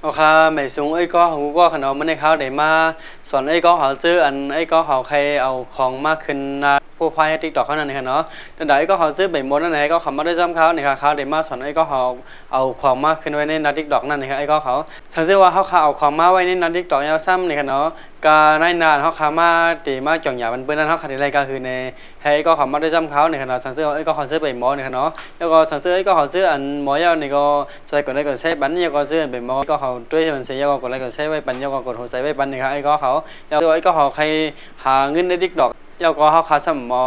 โอเคไม่สูงไอ้ก็หูก็ขนมมันในเขาได้มาสอนไอ้ก็เขาซื้ออันไอ้ก็เขาใครเอาของมากขึ้นนะผู้พายติ๊กต็อกเขานั่นนี่ค่ะเนาะแต่ไอ้ก็เขาซื้อใบมดนั่นไหนก็เขามาได้จำเขาเนี่ยค่ะเขาได้มาสอนไอ้ก็เขาเอาของมากขึ้นไว้ในนาติ๊กต็อกนั่นนี่ค่ะไอ้ก็เขาสังเกตว่าเขาเอาของมาไว้ในนาติ๊กต็อกยาวซ้ำนี่ค่ะเนาะการในนานเขาขามาตีมาจ่องหยามันเปื้อนนั้นเขาขัดอะไรก็คือในให้ไอ้ก็เขามาได้จำเขาเนี่ยค่ะเนาะสังเกตว่าไอ้ก็เขาซื้อใบมดเนี่ยค่ะเนาะแล้วก็สังเกตไอ้ก็เขาซื้ออันหมอยาวนี่ก็ใส่ก่อนได้ก่อนใช้บันนี่ก็ซื้อใบมดก็เขาด้วยมันเสียก็กดอะไรก็ใช้ไว้ปันยก็กดหัวใส่ไว้ปันนี่ครับไอ้ก็เขาแล้วไอ้ก็เขาใครหาเงินในทิกตอกยก็เขาขาซ้ำมอ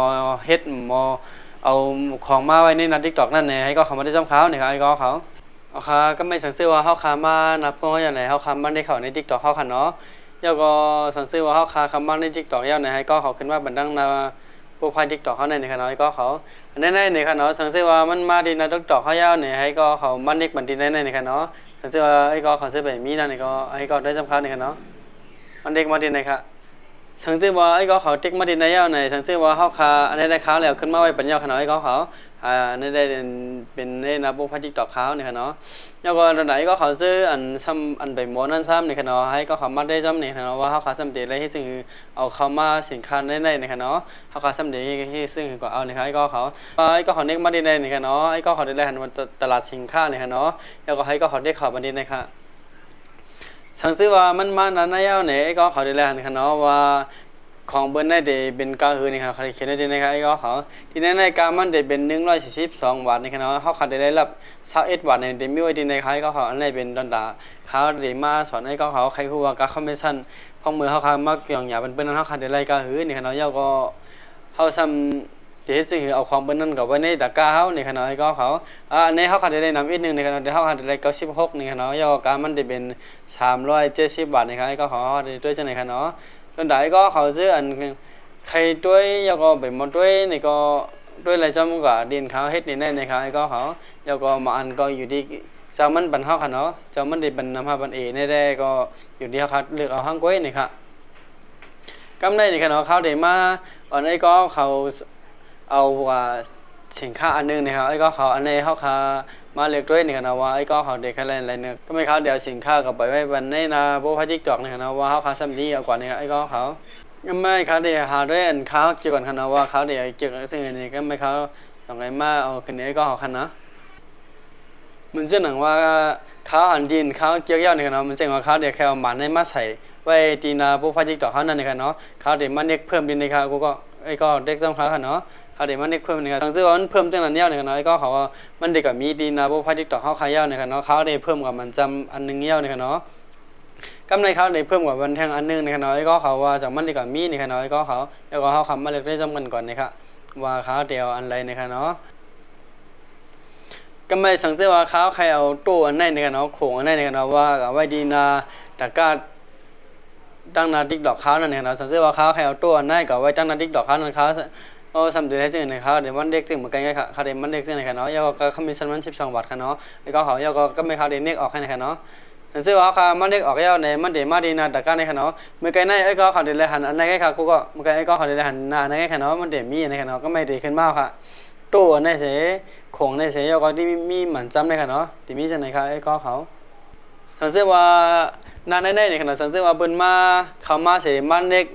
เฮ็ดมอเอาของมาไว้ในนั้นทิกตอกนั่นไงไอ้ก็เขามาได้จำเขาเนี่ยครับไอ้ก็เขาเอาค่ะก็ไม่สังเกตว่าเขาขามานับเพราะว่าอย่างไรเขาขามาได้เขาในทิกตอกเขาขันเนาะยก็สังเกตว่าเขาขามาในทิกตอกอย่างไรไอ้ก็เขาขึ้นว่าบันดังนาโปรไฟล์ทิกตอกเขาในนี่ครับไอ้ก็เขาในนี่ครับเนาะสังเกตว่ามันมาดีนะทิกตอกเขายาวเนี่ยไอ้ก็เขามันเด็กบันดีในนี่ครับเนาะสังเกตว่าไอ้ก็เขาซื้อแบบมีนั่นนี่ก็ไอ้ก็ได้จำเขานี่ครับเนาะมันเด็กมาดีในครับสังเกตว่าไอ้ก็เขาเด็กมาดีในยาวในสังเกตว่าเขาขาอันนี้ได้เขาแล้วขึ้นมาไว้เป็นยาวขนาดไอ้ก็เขาอันนี้ได้เป็นในนะโปรไฟล์ทิกตอกเขานี่ครับเนาะแล้วก็ตอนไหนก็เขาซื้ออันซ้ำอันใบหมอนนั่นซ้ำนี่ครับเนาะให้ก็เขามาได้จำนี่ครับเนาะว่าเขาขาซ้ำเดอะไรที่ซึ่งเอาเขามาสินค้าในนี่ครับเนาะเขาขาซ้ำเดที่ซึ่งก็เอานี่ครับไอ้ก็เขาไอ้ก็เขาเด็กมาดีในนี่ครับเนาะไอ้ก็เขาได้หันมาตลาดสินค้านี่ครับเนาะแล้วก็ให้ก็เขาได้ข่าวมาดีนะครับสังเกตว่ามันมาหนาแนวเนี่ยไอ้ก็เขาได้แล้วนะครับเนาะว่าของเบิ้ลได้เป็นกาหือนี่ครับเขาเขียนได้นะครับไอ้ก็เขาที่ในการมันได้เป็น142 บาทนี่ครับเนาะเขาได้รับ21 บาทในเดมิวดีในเขาไอ้ก็เขาอันนี้เป็นดอนดาเขาได้มาสอนไอ้ก็เขาใครคู่ว่าการคอมมิชชั่นพอมือเขาขามาเกี่ยงหยาเป็นเปิ้ลนั้นเขาได้รายกาหือนี่ครับเนาะแล้วก็เขาซ้ำที่ซึ่งเอาของเบิ้ลนั้นกับไว้ในตะกร้าเขานี่ครับเนาะไอ้ก็เขาอันนี้เขาได้นำอีกนึงนี่ครับเนาะเขาได้96นี่ครับเนาะแล้วก็การมันได้เป็น370 บาทนี่ครับไอ้ก็เขาได้ด้วยจังไหนครับเนาะตอนใดก็เขาซื้ออันใครด้วยแล้วก็แบบมาด้วยนี่ก็ด้วยอะไรจำก็ดินเขาเฮ็ดนี่ในครับไอ้ก็เขาแล้วก็มาอันก็อยู่ที่เจ้ามันบันเฮาค่ะเนาะเจ้ามันได้บันนำหาบันเอในได้ก็อยู่ที่เขาเลือกเอาห้างก้อยนี่ครับกำไรนี่ค่ะเนาะเขาได้มาอันไอ้ก็เขาเอาว่าสินค้าอันนึงนะครับไอ้ก็เขาอันนี้เขาขามาเลือกด้วยนี่ครับว่าไอ้ก็เขาเด็กอะไรเนี่ยก็ไม่เขาเดี๋ยวสินค้ากับไปไว้บันในนาโบพาทิกตอกนี่ครับว่าเขาขาซ้ำดีเอากว่านี่ครับไอ้ก็เขาไม่เขาเดี๋ยวหาด้วยอันเขาเกี่ยวกันครับว่าเขาเดี๋ยวเกี่ยวกับสิ่งนี้ก็ไม่เขาต้องไงมาเอาคืนนี้ก็เขาคันนะมันเสื่อหนังว่าเขาอันดินเขาเกี่ยวย่อนี่ครับมันเสื่อว่าเขาเดี๋ยวแค่เอาหมันในมาใส่ไว้ตีนาโบพาทิกตอกเขานั่นนี่ครับเนาะเขาเดี๋ยวมันเด็กเพิ่มดินในครับกูก็ไอ้ก็เด็กต้องเขาค่ะเนาะเขาเดี๋ยวมันเด็กเพิ่มนี่ครับตั้งชื่อว่ามันเพิ่มตั้งนั้นยาวนี่ครับเนาะไอ้ก็เขาว่ามันเด็กกับมีดีนาโบพาทิกตอกเขาขายยาวนี่ครับเนาะเขาเดี๋ยวเพิ่มกับมันจำอันนึงยาวนี่ครับเนาะกำไรเขาเดี๋ยวเพิ่มกับวันแทงอันนึงนี่ครับเนาะไอ้ก็เขาว่าจากมันเด็กกับมีนี่ครับเนาะไอ้ก็เขาแล้วก็เขาคำมาเล็กได้จำกันก่อนนี่ครับว่าเขาเดี๋ยวอันไรนี่ครับเนาะก็ไม่สังเกตว่าเขาใครเอาตู้อันไหนนี่ครับเนาะโขงอันไหนนี่ครับเนาะว่ากับไว้ดีนาตะกร้าตั้งนาติ๊กดอกเขานั่นเองนะสังเกตว่าเขาใครเอาตัวนั่นกับไว้ตั้งนาติ๊กดอกเขานั่นเขาโอ้สำเร็จให้จริงนะครับเดี๋ยวมันเด็กจริงเหมือนกันไงครับเขาเดี๋ยวมันเด็กจริงนะครับเนาะยาก็เขามีชั้นมัน12 บาทครับเนาะแล้วก็เขายาก็ไม่เขาเดี๋ยวเน็กออกให้นะครับเนาะสังเกตว่าเขามันเด็กออกยาวในมันเดี๋ยวมาดีนาตะการในครับเนาะเมื่อไงในไอ้ก็เขาเดี๋ยวเลยหันอันไหนไงครับกูก็เมื่อไงไอ้ก็เขาเดี๋ยวหันหน้าในไงครับเนาะมันเดี๋ยวมีนะครับเนาะก็ไม่ดีขึ้นมากครับตู้ในเสของในเสยาก็ที่มีหมันจำในครับเนาะที่มีจังไหนครับไอ้ก็เขาสังเกตว่านานในนี่ขนาดสังเกตว่าเปิ้นมาเขามาเสมันเด็ก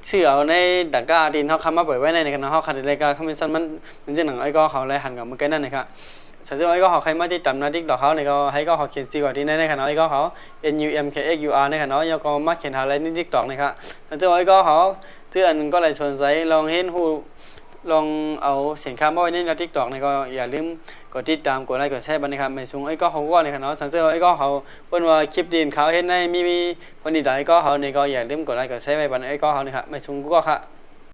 เชื่อเอาในตะกร้าดินเขาคำมาเปิดไว้ในขณะเขาขัดรายการเขาเป็นสั้นมันจะหนังไอ้ก็เขาเลยหันกับเมื่อกี้นั่นนะครับสังเกตว่าไอ้ก็เขาใครมาที่ตำนาติ๊กดอกเขาเนี่ยก็ให้ก็เขาเขียนซีกว่าที่ในขณะไอ้ก็เขา NUMKXUR ในขณะแล้วก็มาเขียนหาอะไรในติ๊กดอกนะครับสังเกตว่าไอ้ก็เขาเชื่ออันก็เลยชวนใจลองเห็นหูลองเอาสินค้ามาไว้ในทิกตอกนี่ก็อย่าลืมกดติดตามกดไลค์กดแชร์บันทึกไม่สูงไอ้ก็เขาว่าในขณะสังเกตว่าไอ้ก็เขาเพิ่นว่าคลิปดีนเขาเห็นในมีคนดีได้ก็เขานี่ก็อย่าลืมกดไลค์กดแชร์ไว้บันไอ้ก็เขานี่ครับไม่สูงก็ค่ะ